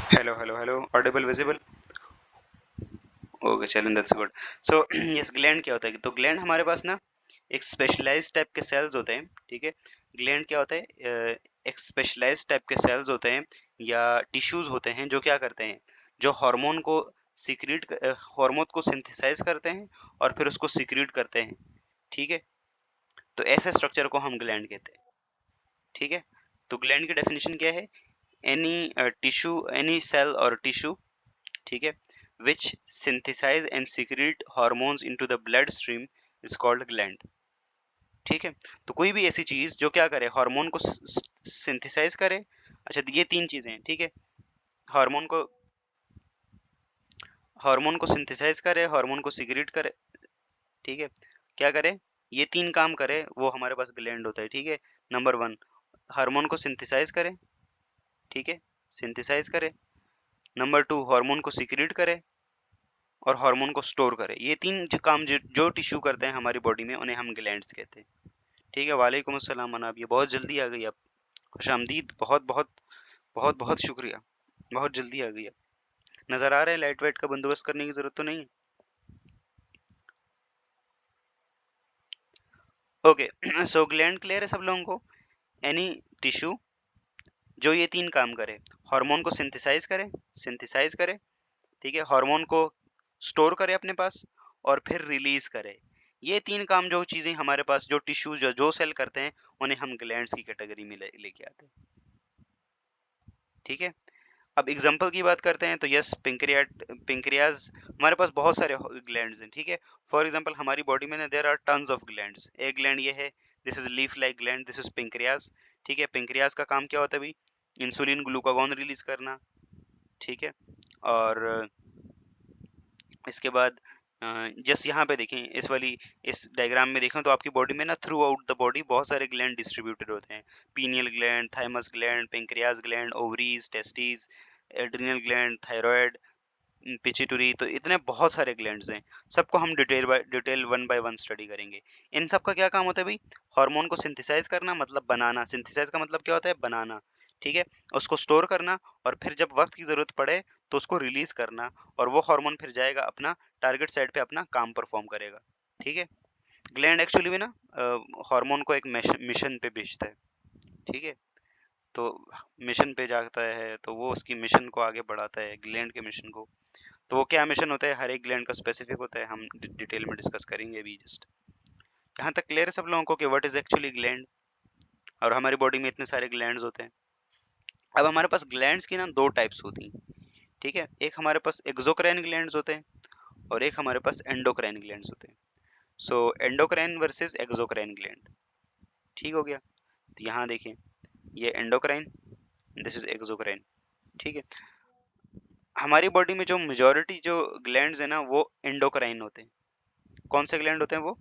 Hello audible visible. Okay चलें, that's good. So yes, gland क्या होता है? तो ग्लैंड हमारे पास ना एक स्पेशलाइज्ड टाइप के सेल्स होते हैं, ठीक है। ग्लैंड क्या होता है? एक स्पेशलाइज्ड टाइप के सेल्स होते हैं या टिश्यूज होते हैं जो क्या करते हैं, जो हार्मोन को सिक्रीट हार्मोन को सिंथेसाइज करते हैं और फिर उसको सिक्रीट करते हैं, ठीक है। तो ऐसे स्ट्रक्चर को हम ग्लैंड कहते हैं, ठीक है। तो ग्लैंड की डेफिनेशन क्या है? एनी टिश्यू, एनी सेल और टिश्यू, ठीक है, which synthesize and secrete hormones into the bloodstream is called gland, ठीक है। तो कोई भी ऐसी चीज जो क्या करे, हार्मोन को सिंथेसाइज करे। अच्छा, तो ये तीन चीजें हैं, ठीक है। हार्मोन को हार्मोन को सिंथेसाइज करे, हार्मोन को सिक्रीट करे, ठीक है। क्या करे? ये तीन काम करे, वो हमारे पास ग्लैंड होता है, ठीक है। नंबर वन, हार्मोन को सिंथेसाइज करे, ठीक है, सिंथेसाइज करे। नंबर टू, हार्मोन को सिक्रीट करे और हार्मोन को स्टोर करे। ये तीन जो काम जो टिश्यू करते हैं हमारी बॉडी में, उन्हें हम ग्लैंड्स कहते हैं, ठीक है। वालेकुम अस्सलाम मनाब, ये बहुत जल्दी आ गई आप। खुशामदीद, बहुत बहुत बहुत बहुत शुक्रिया, बहुत जल्दी आ गई आप। नज़र आ रहा है लाइट वाइट का बंदोबस्त करने की ज़रूरत तो नहीं है? ओके सो ग्लैंड क्लियर है सब लोगों को? एनी टिश्यू जो ये तीन काम करे, हार्मोन को सिंथेसाइज करे, ठीक है, हार्मोन को स्टोर करे अपने पास और फिर रिलीज करे। ये तीन काम जो चीजें हमारे पास, जो टिश्यू जो सेल करते हैं, उन्हें हम ग्लैंड्स की कैटेगरी में लेके आते हैं, ठीक है। अब एग्जांपल की बात करते हैं तो यस, पिंक्रियाज, हमारे पास बहुत सारे ग्लैंड्स हैं, ठीक है। फॉर एग्जांपल हमारी बॉडी में ना there are tons of glands. एक ग्लैंड ये है, this is leaf like gland, this is pancreas, ठीक है। पिंक्रियाज का काम क्या होता है भाई? इंसुलिन ग्लूकागॉन रिलीज करना, ठीक है। और इसके बाद जस्ट यहाँ पे देखें, इस डायग्राम में देखें तो आपकी बॉडी में ना थ्रू आउट द बॉडी बहुत सारे ग्लैंड डिस्ट्रीब्यूटेड होते हैं। Pineal gland, thymus gland, pancreas gland, ovaries, testis, adrenal gland, thyroid, pituitary, तो इतने बहुत सारे ग्लैंड्स हैं। सबको हम detail one by one study करेंगे। इन सब का क्या काम होता है भाई? हार्मोन को सिंथेसाइज करना, मतलब बनाना। सिंथेसाइज का मतलब क्या होता है? बनाना, ठीक है। उसको स्टोर करना और फिर जब वक्त की जरूरत पड़े तो उसको रिलीज करना, और वो हार्मोन फिर जाएगा अपना टारगेट साइट पे अपना काम परफॉर्म करेगा, ठीक है। ग्लैंड एक्चुअली में ना हार्मोन को एक मिशन पे भेजता है, ठीक है। तो मिशन पे जाता है तो वो उसकी मिशन को आगे बढ़ाता है, ग्लैंड के मिशन को। तो वो क्या मिशन होता है, हर एक ग्लैंड का स्पेसिफिक होता है, हम डिटेल में डिस्कस करेंगे अभी। जस्ट यहाँ तक क्लियर है सब लोगों को कि व्हाट इज एक्चुअली ग्लैंड, और हमारी बॉडी में इतने सारे ग्लैंड्स होते हैं। अब हमारे पास ग्लैंड्स की ना दो टाइप्स होती हैं, ठीक है। एक हमारे पास एक्सोक्राइन ग्लैंड्स होते हैं और एक हमारे पास एंडोक्राइन ग्लैंड्स होते हैं। सो एंडोक्राइन वर्सेस एक्सोक्राइन ग्लैंड, ठीक हो गया। तो यहाँ देखें, ये एंडोक्राइन, दिस इज एक्सोक्राइन, ठीक है। हमारी बॉडी में जो मेजोरिटी जो ग्लैंड्स है ना, वो एंडोक्राइन होते हैं। कौन से ग्लैंड होते हैं वो?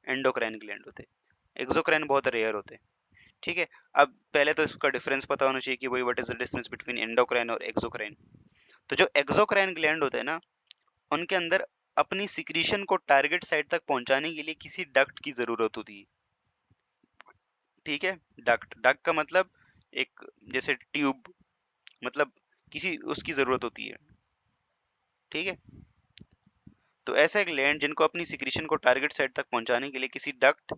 एंडोक्राइन ग्लैंड होते हैं। एक्सोक्राइन बहुत रेयर होते हैं, ठीक है। अब पहले तो इसका डिफरेंस पता होना चाहिए कि भाई what is the difference between endocrine और एक्सोक्राइन। तो जो एक्सोक्राइन ग्लैंड होते हैं ना, उनके अंदर अपनी सिक्रीशन को टारगेट साइट तक पहुंचाने के लिए किसी डक्ट की जरूरत होती है, ठीक है। डक्ट का मतलब एक, जैसे ट्यूब, मतलब किसी उसकी जरूरत होती है, ठीक है। तो ऐसे ग्लैंड जिनको अपनी सिक्रीशन को टारगेट साइट तक पहुंचाने के लिए किसी डक्ट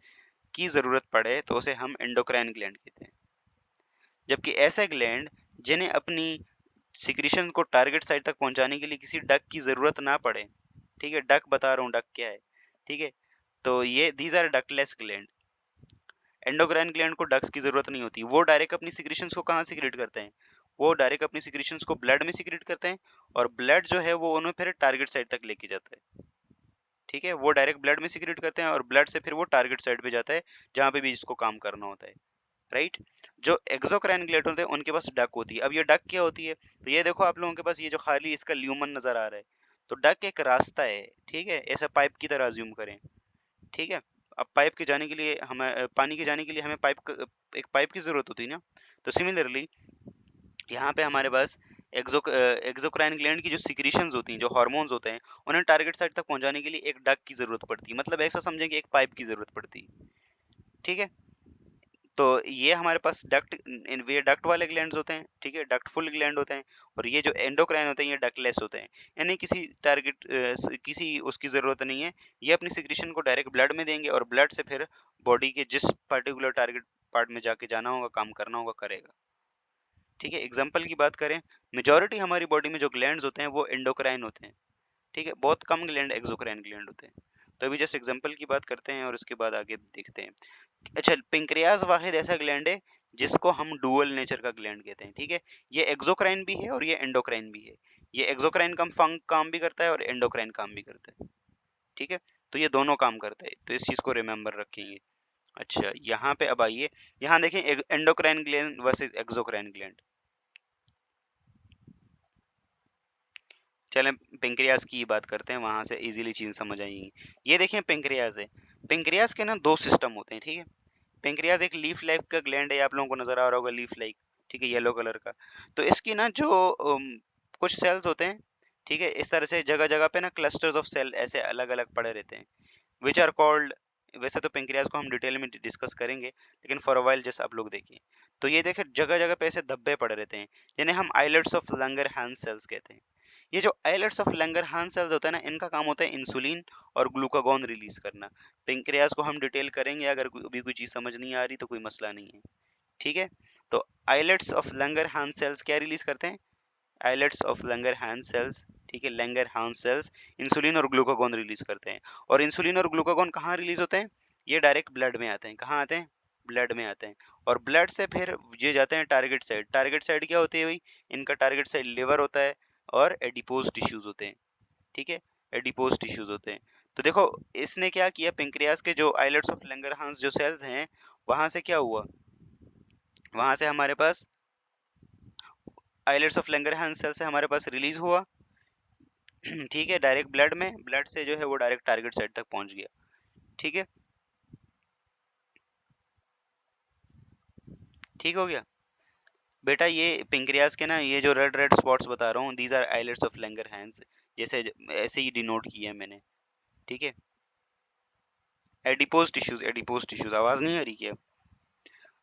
की जरूरत पड़े तो उसे हम एंडोक्राइन ग्लैंड कहते हैं। जबकि ऐसे ग्लैंड जिन्हें अपनी सिक्रीशन को टारगेट साइट तक पहुंचाने के लिए किसी डक की जरूरत ना पड़े, ठीक है, डक बता रहा हूँ, डक क्या है, ठीक है। तो ये these are ductless gland. Endocrine gland को डक्स की जरूरत नहीं होती, वो डायरेक्ट अपनी सिक्रीशंस को कहाँ सिक्रेट करते हैं? वो डायरेक्ट अपनी सिक्रीशंस को ब्लड में सिक्रेट करते हैं, और ब्लड जो है वो उन्हें फिर टारगेट साइट तक लेके जाता है, ठीक है। वो डायरेक्ट ब्लड में सिक्रेट करते हैं और ब्लड से फिर वो टारगेट साइट पे जाता है जहाँ पे भी इसको काम करना होता है, राइट। जो एक्सोक्राइन ग्लैंड होते हैं उनके पास डक होती है। अब ये डक क्या होती है? तो ये देखो आप लोगों के पास ये जो खाली इसका ल्यूमन नजर आ रहा है, तो डक एक रास्ता है, ठीक है, ऐसा पाइप की तरह अज्यूम करें, ठीक है। अब पाइप के जाने के लिए हमें पानी के जाने के लिए हमें एक पाइप की जरूरत होती है ना। तो सिमिलरली यहाँ पे हमारे पास एक्सोक्राइन ग्लैंड की जो सिक्रीशंस होती हैं, जो हार्मोन्स होते हैं, उन्हें टारगेट साइट तक पहुंचाने के लिए एक डक की जरूरत पड़ती है, मतलब ऐसा समझें कि एक पाइप की जरूरत पड़ती है, ठीक है। तो ये हमारे पास डक्ट ये डक्ट वाले ग्लैंड्स होते हैं, ठीक है, डक्टफुल ग्लैंड होते हैं। और ये जो एंडोक्राइन होते हैं ये डक्टलेस होते हैं, यानी किसी टारगेट किसी उसकी ज़रूरत नहीं है। ये अपनी सिक्रीशन को डायरेक्ट ब्लड में देंगे और ब्लड से फिर बॉडी के जिस पर्टिकुलर टारगेट पार्ट में जाके जाना होगा, काम करना होगा, करेगा। ठीक है, एग्जाम्पल की बात करें, मेजॉरिटी हमारी बॉडी में जो ग्लैंड्स होते हैं वो एंडोक्राइन होते हैं, ठीक है, बहुत कम ग्लैंड एक्सोक्राइन ग्लैंड होते हैं। तो अभी जस्ट एग्जाम्पल की बात करते हैं और उसके बाद आगे देखते हैं। अच्छा, पेंक्रियाज वाहिद ऐसा ग्लैंड है जिसको हम डुअल नेचर का ग्लैंड कहते हैं, ठीक है। ये एक्सोक्राइन भी है और ये एंडोक्राइन भी है। ये एक्सोक्राइन काम भी करता है और एंडोक्राइन काम भी करता है, ठीक है। तो ये दोनों काम करते हैं, तो इस चीज को रिमेम्बर रखेंगे। अच्छा, यहाँ पे अब आइए, यहाँ देखें endocrine gland versus exocrine gland. चलें पेंक्रियाज की बात करते हैं, वहां से इजीली चीज समझ आएगी। ये देखें पेंक्रियाज है। पेंक्रियाज के ना दो सिस्टम होते हैं, ठीक है। पेंक्रियाज एक लीफ लाइक का ग्लैंड है, आप लोगों को नजर आ रहा होगा लीफ लाइक, ठीक है, येलो कलर का। तो इसकी ना जो कुछ सेल्स होते हैं, ठीक है, इस तरह से जगह जगह पे ना क्लस्टर्स ऑफ सेल ऐसे अलग अलग पड़े रहते हैं, विच आर कॉल्ड। वैसे तो पेंक्रियाज को हम डिटेल में डिस्कस करेंगे, लेकिन फॉर अ वाइल जस्ट आप लोग देखिए। तो ये देखें जगह जगह पे ऐसे धब्बे पड़े रहते हैं, जिन्हें हम आइलेट्स ऑफ लंगरहांस सेल्स कहते हैं। ये जो आइलेट्स ऑफ लंगरहांस सेल्स होता है ना, इनका काम होता है इंसुलिन और ग्लूकागॉन रिलीज करना। पेंक्रियाज को हम डिटेल करेंगे, अगर अभी कोई चीज समझ नहीं आ रही तो कोई मसला नहीं है, ठीक है। तो आइलेट्स ऑफ लंगरहांस सेल्स क्या रिलीज करते हैं? आइलेट्स ऑफ लंगरहांस सेल्स, ठीक है, लंगरहांस सेल्स इंसुलिन और ग्लूकागॉन रिलीज करते हैं। और इंसुलिन और ग्लूकागॉन कहाँ रिलीज होते हैं? ये डायरेक्ट ब्लड में आते हैं। कहाँ आते हैं? ब्लड में आते हैं। और ब्लड से फिर ये जाते हैं टारगेट साइड। टारगेट साइड क्या होती है भाई? इनका टारगेट साइड लिवर होता है और एडिपोज टिश्यूज होते हैं, ठीक है, एडिपोज टिश्यूज होते हैं। तो देखो इसने क्या किया, पेंक्रियाज के जो आइलेट्स ऑफ लंगरहांस जो सेल्स हैं, वहां से क्या हुआ, वहां से हमारे पास आइलेट्स ऑफ लंगरहांस सेल से हमारे पास रिलीज हुआ, ठीक है, डायरेक्ट ब्लड में, ब्लड से जो है वो डायरेक्ट टारगेट साइट तक पहुंच गया, ठीक है, ठीक हो गया बेटा। ये पेंक्रियाज के ना ये जो रेड रेड स्पॉट्स बता रहा हूँ, दीज आर आइलेट्स ऑफ लंगरहांस, जैसे ऐसे ही डिनोट किया है मैंने, ठीक है। एडिपोज टिश्यूज, आवाज नहीं आ रही क्या?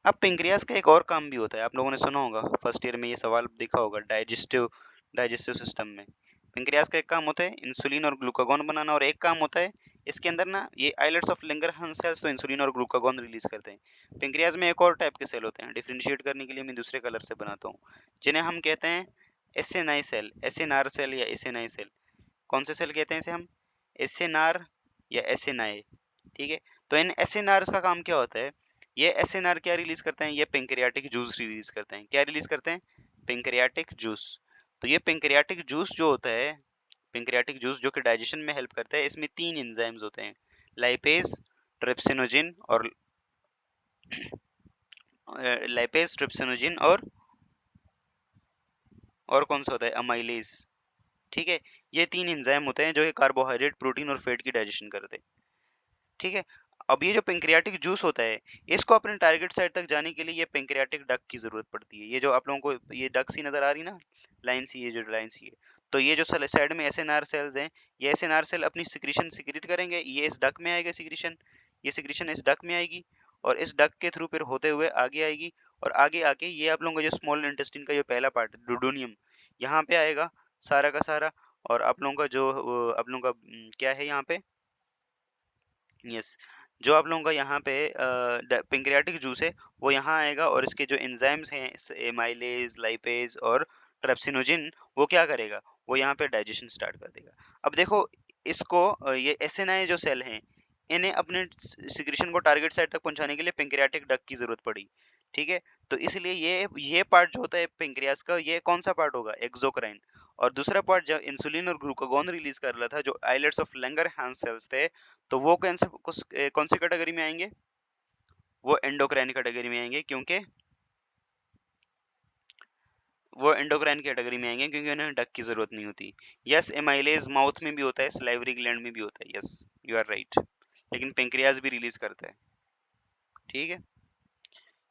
अब पेंक्रियाज का एक और काम भी होता है, आप लोगों ने सुना होगा, फर्स्ट ईयर में ये सवाल देखा होगा, डाइजेस्टिव सिस्टम में पेंक्रियाज का एक काम होता है इंसुलिन और ग्लूकागॉन बनाना, और एक काम होता है इसके अंदर ना ये आइलेट्स ऑफ लंगरहांस सेल्स तो इंसुलिन और ग्लूकागॉन रिलीज करते हैं। पेंक्रियाज में एक और टाइप के सेल होते हैं, डिफरेंशिएट करने के लिए मैं दूसरे कलर से बनाता हूँ, जिन्हें हम कहते हैं एसेनाई सेल, एसेनार सेल या एसेनाई सेल। कौन से सेल कहते हैं इसे हम? एसेनार या एसेनाई, ठीक है। तो इन एसएनआर का काम क्या होता है? ये एसएनआर क्या रिलीज करते हैं? ये पेंक्रियाटिक जूस रिलीज करते हैं। क्या रिलीज करते हैं? Pancreatic juice. तो ये पेंक्रियाटिक जूस जो होता है, पेंक्रियाटिक जूस जो कि डाइजेशन में हेल्प करता है, इसमें 3 एंजाइम्स होते हैं, लाइपेज, ट्रिप्सिनोजिन और कौन सा होता है? अमाइलेज, ठीक है। ये 3 एंजाइम होते हैं जो कि कार्बोहाइड्रेट, प्रोटीन और फैट की डाइजेशन करते हैं, ठीक है। अब ये जो पेंक्रियाटिक जूस होता है, इसको अपने टारगेट साइट तक जाने के लिए ये पेंक्रियाटिक डक की जरूरत पड़ती है। ये जो आप लोगों को ये डक सी नजर आ रही ना, लाइन सी, ये जो लाइन सी है, तो ये जो साइड में एसएनआर सेल्स हैं, ये एसएनआर सेल अपनी सिक्रीशन सिक्रीट करेंगे, ये इस डक में आएगा सिक्रीशन, ये सिक्रीशन इस डक में आएगी, और इस डक के थ्रू फिर होते हुए आगे आएगी, और आगे आके ये आप लोगों का जो स्मॉल इंटेस्टाइन का जो पहला पार्ट है डुडोनियम, यहाँ पे आएगा सारा का सारा। और आप लोगों का जो आप लोगों का क्या है यहाँ पे, यस, जो आप लोगों का यहाँ पे पेंक्रियाटिक जूस है वो यहाँ आएगा, और इसके जो एंजाइम्स हैं एमाइलेज, लाइपेज और ट्रिप्सिनोजिन, वो क्या करेगा, वो यहाँ पे डाइजेशन स्टार्ट कर देगा। अब देखो इसको ये एसएनआई जो सेल हैं, इन्हें अपने सिक्रीशन को टारगेट साइट तक पहुंचाने के लिए पेंक्रियाटिक डक की जरूरत पड़ी, ठीक है। तो इसलिए ये पार्ट जो होता है पेंक्रियास का, ये कौन सा पार्ट होगा? एक्सोक्राइन। और दूसरा पार्ट जब इंसुलिन और ग्लूकागॉन रिलीज कर रहा था, जो आइलेट्स ऑफ लंगरहांस सेल्स थे, तो वो कौन सी कैटेगरी में आएंगे? वो एंडोक्राइन कैटेगरी में आएंगे, क्योंकि वो एंडोक्राइन कैटेगरी में आएंगे क्योंकि उन्हें डक की जरूरत नहीं होती। यस, एमाइलेज माउथ में भी होता है, सलाइवरी ग्लैंड में भी होता है, यस यू आर राइट, लेकिन पेंक्रियाज भी रिलीज करता है, ठीक है।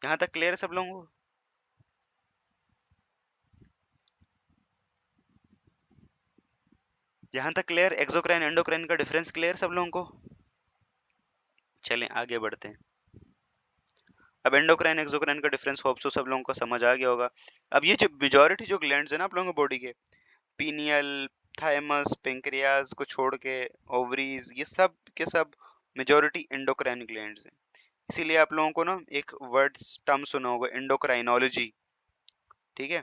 यहाँ तक क्लियर है सब लोगों को? यहाँ तक क्लियर, एक्सोक्राइन एंडोक्राइन का डिफरेंस क्लियर सब लोगों को? चलें आगे बढ़ते हैं। अब एंडोक्राइन एक्सोक्राइन का डिफरेंस होप सो सब लोगों को समझ आ गया होगा। अब ये जो मेजॉरिटी जो ग्लैंड्स है ना आप लोगों के बॉडी के, पीनियल, थाइमस, पेंक्रियाज को छोड़ के ओवरीज, ये सब के सब मेजॉरिटी एंडोक्राइन ग्लैंड्स हैं। इसीलिए आप लोगों को ना एक वर्ड टर्म सुना होगा, एंडोक्राइनोलॉजी। ठीक है,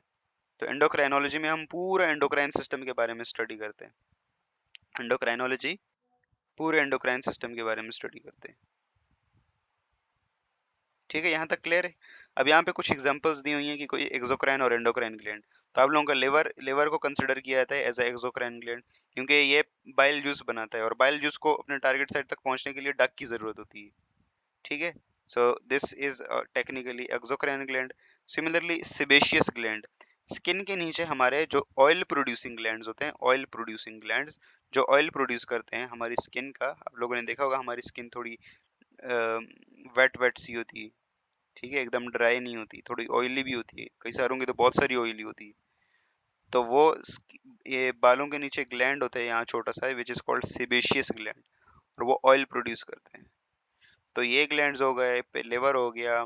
तो एंडोक्राइनोलॉजी में हम पूरा एंडोक्राइन सिस्टम के बारे में स्टडी करते हैं। एंडोक्राइनोलॉजी पूरे एंडोक्राइन सिस्टम के बारे में स्टडी करते हैं। ठीक है, यहाँ तक क्लियर है। अब यहाँ पे कुछ एग्जांपल्स दी हुई हैं कि कोई एक्सोक्राइन और एंडोक्राइन ग्लैंड। तो आप लोगों का लिवर को कंसिडर किया जाता है एज ए एक्सोक्राइन ग्लैंड, क्योंकि ये बाइल जूस बनाता है और बाइल जूस को अपने टारगेट साइट तक पहुंचने के लिए डक की जरूरत होती है। ठीक है, so this is technically exocrine gland. Similarly sebaceous gland, skin के नीचे हमारे जो ऑयल प्रोड्यूसिंग ग्लैंड्स होते हैं, ऑयल प्रोड्यूसिंग ग्लैंड्स जो ऑयल प्रोड्यूस करते हैं हमारी स्किन का। आप लोगों ने देखा होगा हमारी स्किन थोड़ी वेट वेट सी होती है। ठीक है, एकदम ड्राई नहीं होती, थोड़ी ऑयली भी होती है, कई सारों की तो बहुत सारी ऑयली होती है। तो वो ये बालों के नीचे ग्लैंड होता है यहाँ छोटा सा, which is called sebaceous gland, और वो ऑयल प्रोड्यूस करते हैं। तो ये ग्लैंड्स हो गए, लिवर हो गया,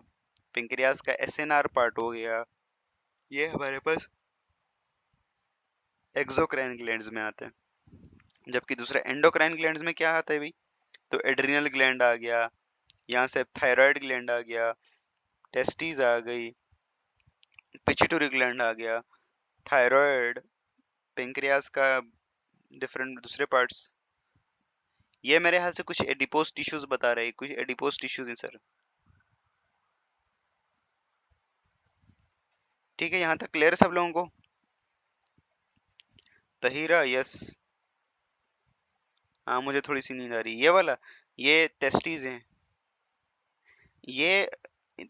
पेंक्रियास का एसएनआर पार्ट हो गया, ये हमारे पास एक्सोक्राइन ग्लैंड्स में आते हैं। जबकि दूसरा एंडोक्राइन ग्लैंड्स में क्या आता है भाई, तो एड्रिनल ग्लैंड आ गया, यहाँ से थायराइड ग्लैंड आ गया, टेस्टिस आ गई, पिट्यूटरी ग्लैंड आ गया, थायराइड, पेंक्रियास का डिफरेंट दूसरे पार्ट्स। ये मेरे ख्याल से कुछ एडिपोज टिश्यूज बता रहे हैं, कुछ एडिपोज टिश्यूज हैं सर। ठीक है, यहाँ तक क्लियर है सब लोगों को? तहीरा, यस। हाँ मुझे थोड़ी सी नींद आ रही है। ये वाला, ये टेस्टीज हैं। ये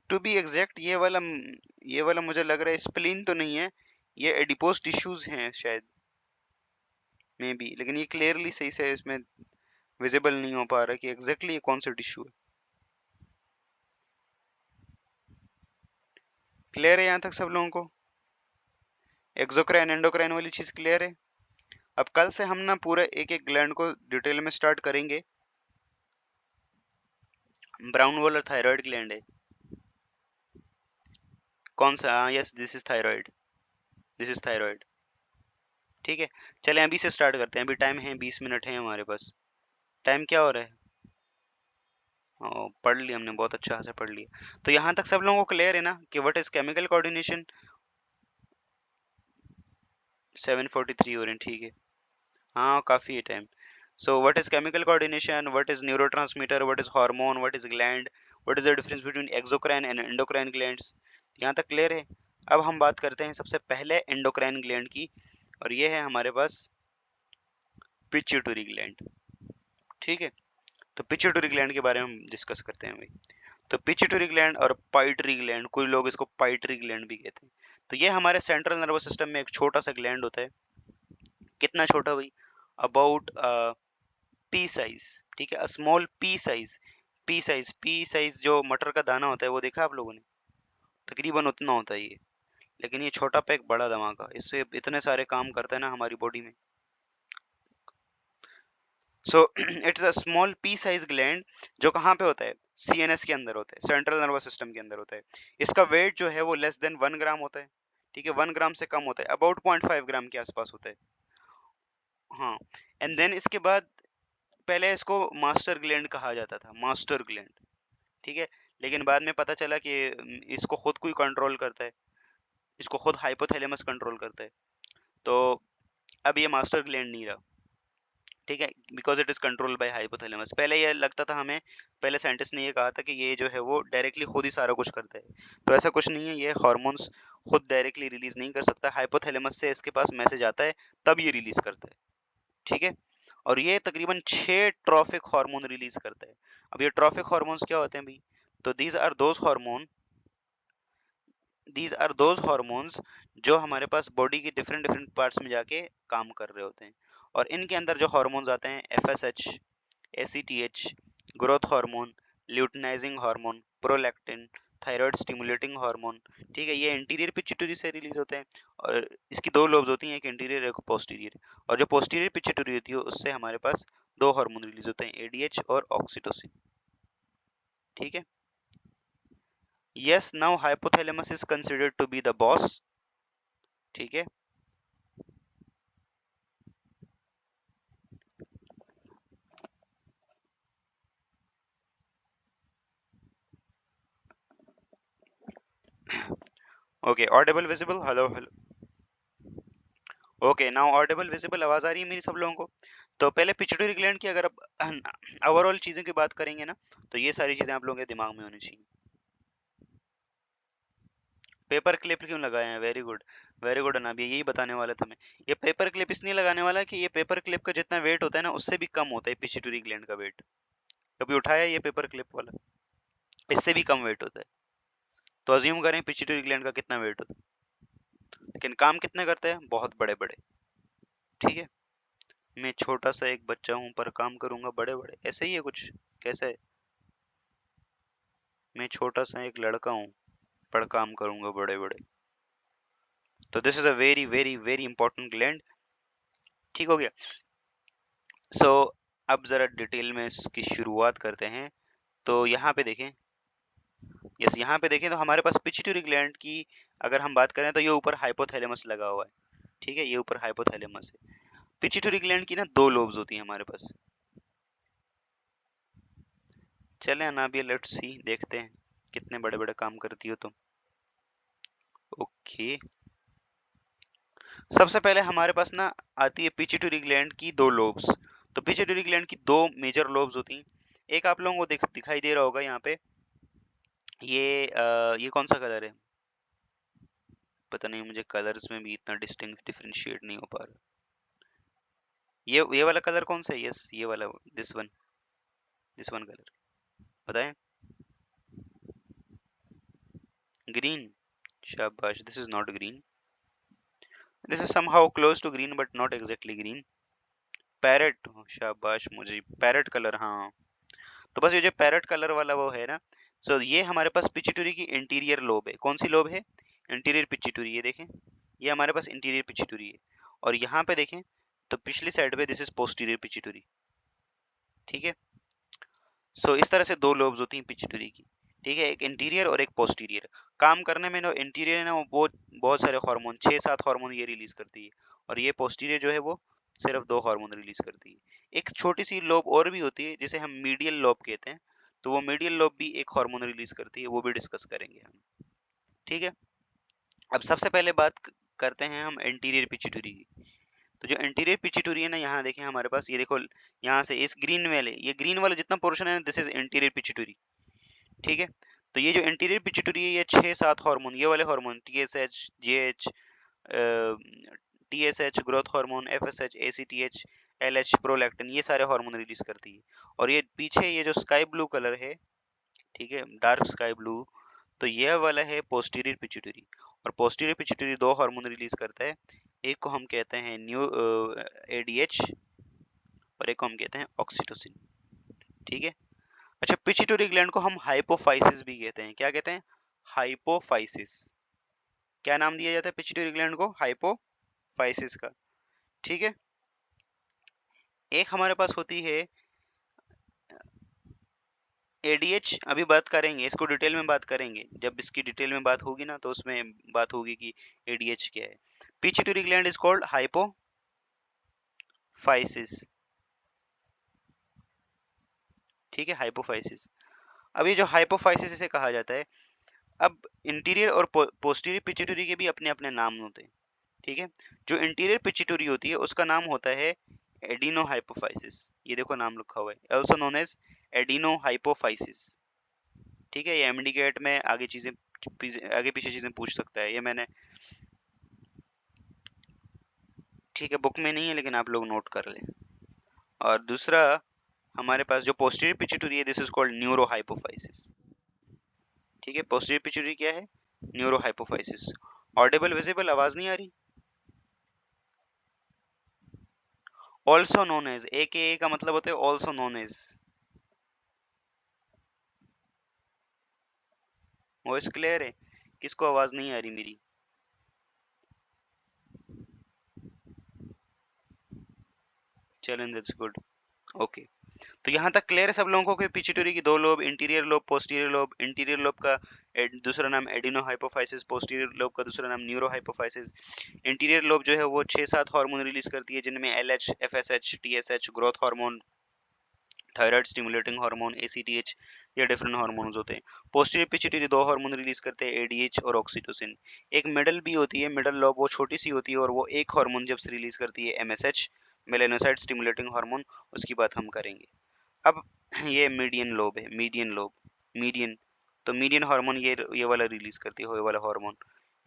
टू बी एग्जैक्ट ये वाला मुझे लग रहा है स्प्लीन तो नहीं है, ये एडिपोज टिश्यूज हैं शायद, मे बी, लेकिन ये क्लियरली सही से इसमें विजिबल नहीं हो पा रहा कि एग्जैक्टली ये कौन सा टिश्यू है। क्लियर है यहाँ तक सब लोगों को? एक्सोक्राइन एंडोक्राइन वाली चीज क्लियर है? अब कल से हम ना पूरा एक एक ग्लैंड को डिटेल में स्टार्ट करेंगे। ब्राउन वाला थायराइड ग्लैंड है, कौन सा? हाँ yes, this is thyroid, this is thyroid. ठीक है, चलें अभी से स्टार्ट करते हैं। अभी टाइम है, 20 मिनट है हमारे पास। टाइम क्या हो रहा है? पढ़ लिया हमने, बहुत अच्छा से पढ़ लिया। तो यहाँ तक सब लोगों को क्लियर है ना कि व्हाट इज केमिकल कोऑर्डिनेशन? 7:43 हो रहे हैं, ठीक है। हाँ काफ़ी है time. So what is chemical coordination, what is neurotransmitter, what is hormone, what is gland, what is the difference between exocrine and endocrine glands? यहाँ तक क्लियर है? अब हम बात करते हैं सबसे पहले एंडोक्राइन ग्लैंड की, और ये है हमारे पास पिट्यूटरी ग्लैंड। ठीक है, तो पिट्यूटरी ग्लैंड के बारे में हम डिस्कस करते हैं भाई। तो पिट्यूटरी ग्लैंड और पाइटरी ग्लैंड, कुछ लोग इसको पाइटरी ग्लैंड भी कहते हैं। तो ये हमारे सेंट्रल नर्वस सिस्टम में एक छोटा सा ग्लैंड होता है। कितना छोटा भाई? About P size. ठीक है, small P size. P size जो मटर का दाना होता है वो देखा आप लोगों ने? तकरीबन उतना होता है ये। लेकिन ये छोटा पैक बड़ा धमाका, इससे इतने सारे काम करता है ना हमारी बॉडी में। So it's a small P size gland, जो कहाँ पे होता है? सीएनएस के अंदर होता है, सेंट्रल नर्वस सिस्टम के अंदर होता है। इसका वेट जो है वो लेस देन 1 ग्राम होता है। ठीक है, 1 ग्राम से कम होता है, अबाउट 0.5 ग्राम के आसपास होता है। हाँ, एंड देन इसके बाद पहले इसको मास्टर ग्लैंड कहा जाता था, मास्टर ग्लैंड। ठीक है, लेकिन बाद में पता चला कि इसको खुद कोई कंट्रोल करता है, इसको खुद हाइपोथैलेमस कंट्रोल करता है। तो अब ये मास्टर ग्लैंड नहीं रहा। ठीक है, because it is controlled by hypothalamus. पहले ये लगता था हमें, पहले साइंटिस्ट ने ये कहा था कि ये जो है वो डायरेक्टली खुद ही सारा कुछ करता है। तो ऐसा कुछ नहीं है, ये हार्मोन्स खुद डायरेक्टली रिलीज नहीं कर सकता, हाइपोथैलेमस से इसके पास मैसेज आता है तब ये रिलीज करता है। ठीक है, और ये तकरीबन 6 ट्रॉफिक हार्मोन रिलीज करता है। अब ये ट्रॉफिक हार्मोन्स क्या होते हैं भाई? तो दीज आर दोज हार्मोन्स जो हमारे पास बॉडी की डिफरेंट डिफरेंट पार्ट्स में जाके काम कर रहे होते हैं। और इनके अंदर जो हार्मोन्स आते हैं, FSH, ACTH, growth hormone, luteinizing hormone, prolactin, thyroid stimulating hormone. ठीक है, ये इंटीरियर पिट्यूटरी से रिलीज होते हैं, और इसकी दो लोब्स होती हैं, एक इंटीरियर एक पोस्टीरियर। और जो पोस्टीरियर पिट्यूटरी होती है उससे हमारे पास दो हार्मोन रिलीज होते हैं, एडीएच और ऑक्सीटोसिन। ठीक है, Yes, now hypothalamus is considered to be the boss. ठीक है, okay Audible visible, hello hello, okay now Audible visible, आवाज आ रही है मेरी सब लोगों को? तो पहले पिट्यूटरी ग्लैंड की अगर ओवरऑल चीजों की बात करेंगे ना, तो ये सारी चीजें आप लोगों के दिमाग में होनी चाहिए। पेपर क्लिप क्यों लगाए हैं? वेरी गुड अनाब, यही बताने वाला था मैं। ये पेपर क्लिप इसलिए लगाने वाला है कि ये पेपर क्लिप का जितना वेट होता है ना, उससे भी कम होता है पिट्यूटरी ग्लैंड का वेट। कभी उठाया है ये पेपर क्लिप वाला? इससे भी कम वेट होता है। तो अज्यूम करें पिट्यूटरी ग्लैंड का कितना वेट होता है, लेकिन काम कितने करते हैं? बहुत बड़े बड़े। ठीक है, मैं छोटा सा एक बच्चा हूं पर काम करूंगा बड़े बड़े, ऐसे ही है कुछ। कैसे है? मैं छोटा सा एक लड़का हूं पर काम करूंगा बड़े बड़े। तो this is a very very very important gland. ठीक हो गया। सो अब जरा डिटेल में इसकी शुरुआत करते हैं। तो यहाँ पे देखें, यस यहाँ पे देखें तो हमारे पास पिट्यूटरी ग्लैंड की अगर हम बात करें तो ये ऊपर हाइपोथैलेमस लगा हुआ है। ठीक है, ये ऊपर हाइपोथैलेमस है। पिट्यूटरी ग्लैंड की ना दो लोब्स होती हैं हमारे पास। चलें अनाबिया, लेट्स सी, देखते हैं कितने बड़े बड़े काम करती हो तुम। ओके, सबसे पहले हमारे पास ना आती है पिट्यूटरी ग्लैंड की दो लोब्स। तो पिट्यूटरी ग्लैंड की दो मेजर लोब्स होती हैं। एक आप लोगों को दिखाई दे रहा होगा यहाँ पे, ये कौन सा कलर है? पता नहीं, मुझे कलर्स में भी इतना डिस्टिंक्ट डिफरेंशिएट नहीं हो पा रहा। ये वाला कलर कौन सा है? यस, ये वाला, दिस वन कलर, बताएं। ग्रीन, शाबाश, this is not green, this is somehow close to green but not exactly green. Parrot, शाबाश, मुझे पैरेट कलर, हाँ। तो बस ये जो पैरेट कलर वाला वो है ना, सो ये हमारे पास पिट्यूटरी की इंटीरियर लोब है। कौन सी लोब है? Interior pituitary. ये देखें, ये हमारे पास इंटीरियर पिट्यूटरी है। और यहाँ पे देखें तो पिछली साइड पे दिस इज पोस्टीरियर पिट्यूटरी। ठीक है, सो इस तरह से दो लोब्स होती हैं पिट्यूटरी की। ठीक है, एक इंटीरियर और एक पोस्टीरियर। काम करने में ना इंटीरियर है ना, वो बहुत सारे हार्मोन, 6-7 हार्मोन ये रिलीज करती है, और ये पोस्टीरियर जो है वो सिर्फ 2 हार्मोन रिलीज करती है। एक छोटी सी लोब और भी होती है जिसे हम मीडियल लोब कहते हैं, तो वो मीडियल लोब भी एक हार्मोन रिलीज करती है, वो भी डिस्कस करेंगे हम। ठीक है, अब सबसे पहले बात करते हैं हम इंटीरियर पिट्यूटरी की। तो जो इंटीरियर पिट्यूटरी है ना, यहाँ देखें हमारे पास, ये देखो यहाँ से इस ग्रीन वाले, ये ग्रीन वाला जितना पोर्शन है, दिस इज इंटीरियर पिट्यूटरी। ठीक है, तो ये जो इंटीरियर पिट्यूटरी है, ये 6-7 हार्मोन, ये वाले hormone TSH, GH, TSH growth hormone, FSH, ACTH, LH, prolactin, ये सारे हार्मोन रिलीज करती है। और ये पीछे ये जो स्काई ब्लू कलर है, ठीक है, डार्क स्काई ब्लू, तो यह वाला है पोस्टीरियर पिट्यूटरी। और पोस्टीरियर पिट्यूटरी 2 हार्मोन रिलीज करता है, एक को हम कहते हैं न्यू ADH, और एक को हम कहते हैं ऑक्सीटोसिन। ठीक है, अच्छा, पिट्यूटरी ग्लैंड को हम हाइपोफाइसिस भी कहते हैं। क्या कहते हैं? हाइपोफाइसिस। क्या नाम दिया जाता है पिट्यूटरी ग्लैंड को? हाइपोफाइसिस का। ठीक है, एक हमारे पास होती है ADH। अभी बात करेंगे इसको, डिटेल में बात करेंगे, जब इसकी डिटेल में बात होगी ना तो उसमें बात होगी कि ADH क्या है। Pituitary gland is called hypophysis. ठीक है, हाइपोफाइसिस। अब ये जो हाइपोफाइसिस इसे कहा जाता है, अब इंटीरियर और पोस्टीरियर पिट्यूटरी के भी अपने अपने नाम होते हैं। ठीक है, जो इंटीरियर पिट्यूटरी होती है उसका नाम होता है एडिनोहाइपोफाइसिस। ये देखो नाम लिखा हुआ है, आल्सो नोन एज एडिनोहाइपोफाइसिस। ठीक है, ये एमडी गेट में आगे चीजें, आगे पीछे चीजें पूछ सकता है, ये मैंने, ठीक है, बुक में नहीं है लेकिन आप लोग नोट कर लें। और दूसरा हमारे पास जो पोस्टीरियर पिट्यूटरी है, दिस इज कॉल्ड न्यूरोहाइपोफाइसिस। ठीक है, पोस्टीरियर पिट्यूटरी क्या है? न्यूरोहाइपोफाइसिस। ऑडिबल विजिबल, आवाज नहीं आ रही? ऑल्सो नोन एज, ए का मतलब होता है also known as. Voice clear है? किसको आवाज नहीं आ रही मेरी? चलें, दैट्स गुड। ओके, तो यहाँ तक क्लियर है सब लोगों को कि पिट्यूटरी की दो lobe, interior lobe, posterior lobe. Interior lobe का दूसरा नाम एडिनो हाइपोफाइसिस, पोस्टीरियर लोब का दूसरा नाम न्यूरो हाइपोफाइसिस। इंटीरियर लोब जो है वो 6-7 हार्मोन रिलीज करती है, जिनमें LH, FSH, TSH, growth hormone, thyroid stimulating hormone, ACTH, ये डिफरेंट हार्मोन्स होते हैं। पोस्टीरियर पिट्यूटरी 2 हार्मोन रिलीज करते हैं, एडीएच और ऑक्सीटोसिन। एक मिडल भी होती है, मिडल लोब, वो छोटी सी होती है और वो एक हार्मोन जब से रिलीज करती है, एमएसएच, मेलानोसाइट स्टिमुलेटिंग हार्मोन, उसकी बात हम करेंगे। अब ये मीडियन लोब है, मीडियन लोब, मीडियन, तो मीडियन हार्मोन ये वाला रिलीज करती है, ये वाला हार्मोन।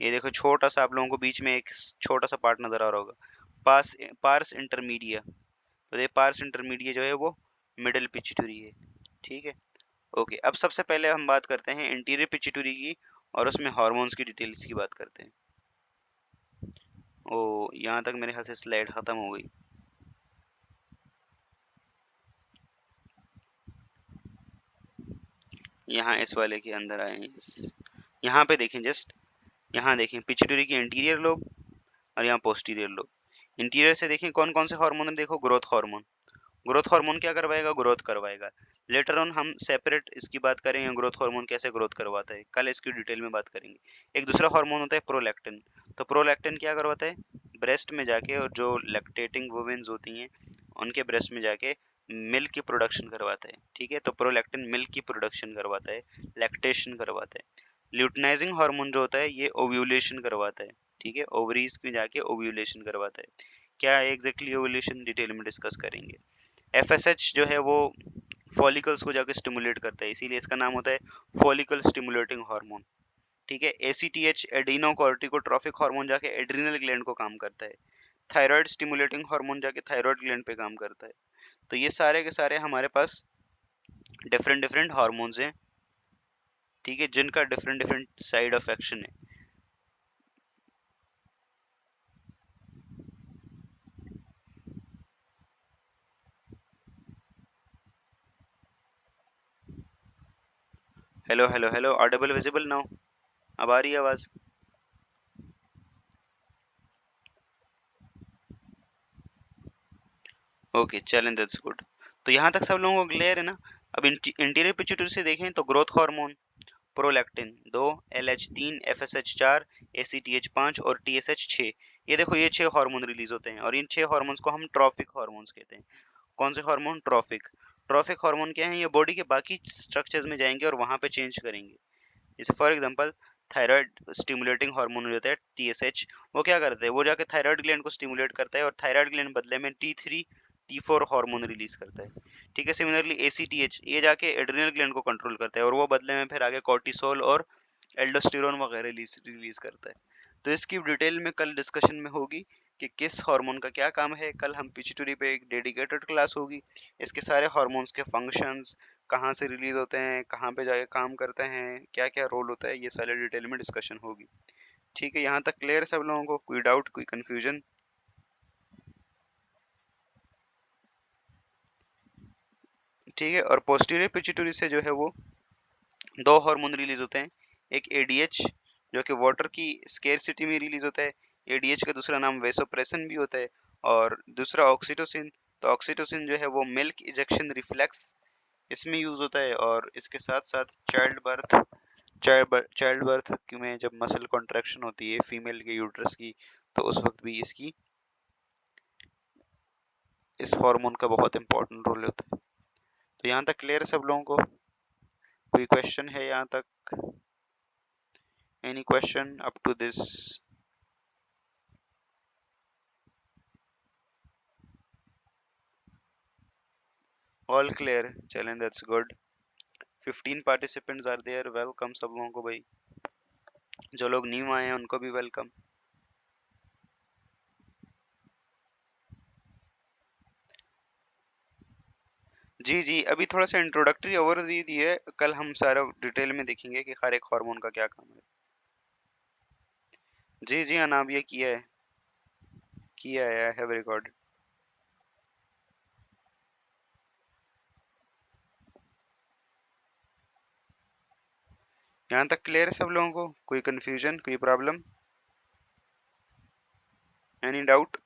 ये देखो छोटा सा, आप लोगों को बीच में एक छोटा सा पार्ट नजर आ रहा होगा, पार्स इंटरमीडिया, तो ये पार्स इंटरमीडिया जो है वो मिडिल पिट्यूटरी है, ठीक है। ओके, अब सबसे पहले हम बात करते हैं इंटीरियर पिट्यूटरी की, और उसमें हार्मोन्स की डिटेल्स की बात करते हैं। ओ, यहाँ तक मेरे ख्याल से स्लाइड खत्म हो गई। यहाँ इस वाले के अंदर आए हैं, यहाँ पे देखें, जस्ट यहाँ देखें पिट्यूटरी की इंटीरियर लोब और यहाँ पोस्टीरियर लोब। इंटीरियर से देखें कौन कौन से हार्मोन, देखो ग्रोथ हार्मोन, ग्रोथ हार्मोन क्या करवाएगा, ग्रोथ करवाएगा। लेटर ऑन हम सेपरेट इसकी बात करेंगे, ग्रोथ हार्मोन कैसे ग्रोथ करवाता है, कल इसकी डिटेल में बात करेंगे। एक दूसरा हार्मोन होता है प्रोलैक्टिन, तो प्रोलैक्टिन क्या करवाता है, ब्रेस्ट में जाके, और जो लैक्टेटिंग वुमेन्स होती हैं उनके ब्रेस्ट में जाके मिल्क की प्रोडक्शन करवाता है, ठीक है। तो प्रोलैक्टिन मिल्क की प्रोडक्शन करवाता है, लैक्टेशन करवाता है। ल्यूटिनाइजिंग हार्मोन जो होता है ये ओव्यूलेशन करवाता है, ठीक है, ओवरीज में जाके ओव्यूलेशन करवाता है। क्या एग्जैक्टली ओव्यूलेशन, डिटेल में डिस्कस करेंगे। एफएसएच जो है वो फॉलिकल्स को जाके स्टिमुलेट करता है, इसीलिए इसका नाम होता है फॉलिकल स्टिमुलेटिंग हार्मोन, ठीक है। एसीटीएच एडिनोकोर्टिकोट्रोफिक हार्मोन जाके एड्रिनल ग्लैंड को काम करता है। थायराइड स्टिमुलेटिंग हार्मोन जाके थायराइड ग्लैंड पे काम करता है। तो ये सारे के सारे हमारे पास डिफरेंट डिफरेंट हार्मोन्स हैं, ठीक है, जिनका different different side of action है। Hello hello hello, audible visible now, अब आ रही है आवाज। ओके चलें, दैट्स गुड। तो यहाँ तक सब लोगों को क्लियर है ना। अब इंटीरियर पिट्यूटरी से देखें तो growth hormone, prolactin 2, LH 3, FSH 4, ACTH 5 और टीएसएच 6। ये देखो ये 6 हार्मोन रिलीज होते हैं, और इन 6 हार्मोन्स को हम ट्रॉफिक हार्मोन्स कहते हैं। कौन से हार्मोन, ट्रॉफिक। ट्रॉफिक हार्मोन क्या है, ये बॉडी के बाकी स्ट्रक्चर्स में जाएंगे और वहां पे चेंज करेंगे। जैसे for example thyroid stimulating hormone होता है टीएसएच, वो क्या करता है, वो जाके थायराइड ग्लैंड को स्टिमुलेट करता है, और थायराइड ग्लैंड बदले में टी3 टी4 हार्मोन रिलीज करता है, ठीक है। सिमिलरली एसीटीएच ये जाके एड्रिनल ग्लैंड को कंट्रोल करता है, और वो बदले में फिर आगे कॉर्टिसोल और एल्डोस्टेरोन वगैरह रिलीज करता है। तो इसकी डिटेल में कल डिस्कशन में होगी कि किस हार्मोन का क्या काम है। कल हम पिट्यूटरी पे एक डेडिकेटेड क्लास होगी, इसके सारे हार्मोन्स के फंक्शंस, कहाँ से रिलीज होते हैं, कहाँ पे जाके काम करते हैं, क्या क्या रोल होता है, ये सारे डिटेल में डिस्कशन होगी, ठीक है। यहाँ तक क्लियर है सब लोगों को, कोई डाउट, कोई कंफ्यूजन, ठीक है। और पोस्टीरियर पिट्यूटरी से जो है वो 2 हार्मोन रिलीज होते हैं, एक एडीएच जो कि वाटर की स्केरसिटी में रिलीज होता है, एडीएच का दूसरा नाम वेसोप्रेसिन भी होता है, और दूसरा ऑक्सीटोसिन, तो ऑक्सीटोसिन जो है वो मिल्क इजेक्शन रिफ्लेक्स इसमें यूज होता है, और इसके साथ साथ चाइल्ड बर्थ में जब मसल कॉन्ट्रैक्शन होती है फीमेल के यूट्रस की, तो उस वक्त भी इसकी, इस हार्मोन का बहुत इंपॉर्टेंट रोल होता है। तो यहाँ तक क्लियर है सब लोगों को, कोई क्वेश्चन है यहाँ तक, any question up to this, all clear, चलें, that's good. 15 participants are there, welcome सब लोगों को भाई, जो लोग न्यू आए हैं उनको भी वेलकम। जी जी, अभी थोड़ा सा इंट्रोडक्टरी ओवरव्यू दी है, कल हम सारा डिटेल में देखेंगे कि हर एक हार्मोन का क्या काम है। जी जी हाँ, नाम ये किया है, आई हैव रिकॉर्डेड। यहाँ तक क्लियर है सब लोगों को, कोई कंफ्यूजन, कोई प्रॉब्लम, एनी डाउट,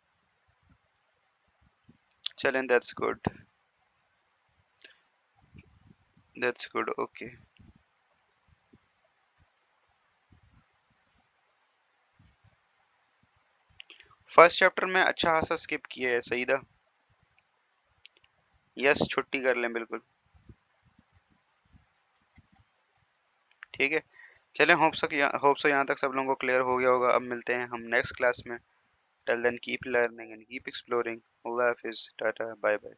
चलें, that's good, that's good, okay. First chapter में अच्छा खासा स्किप किया है सईदा। यस, छुट्टी कर लें बिल्कुल। ठीक है, चलें। होप सो यहाँ तक सब लोगों को क्लियर हो गया होगा। अब मिलते हैं हम नेक्स्ट क्लास में। Till then keep learning and keep exploring. अल्लाह हाफिज, टाटा, बाय बाय।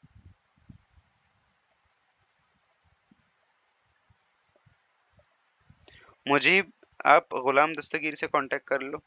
मुजीब, आप गुलाम दस्तगीर से कांटेक्ट कर लो।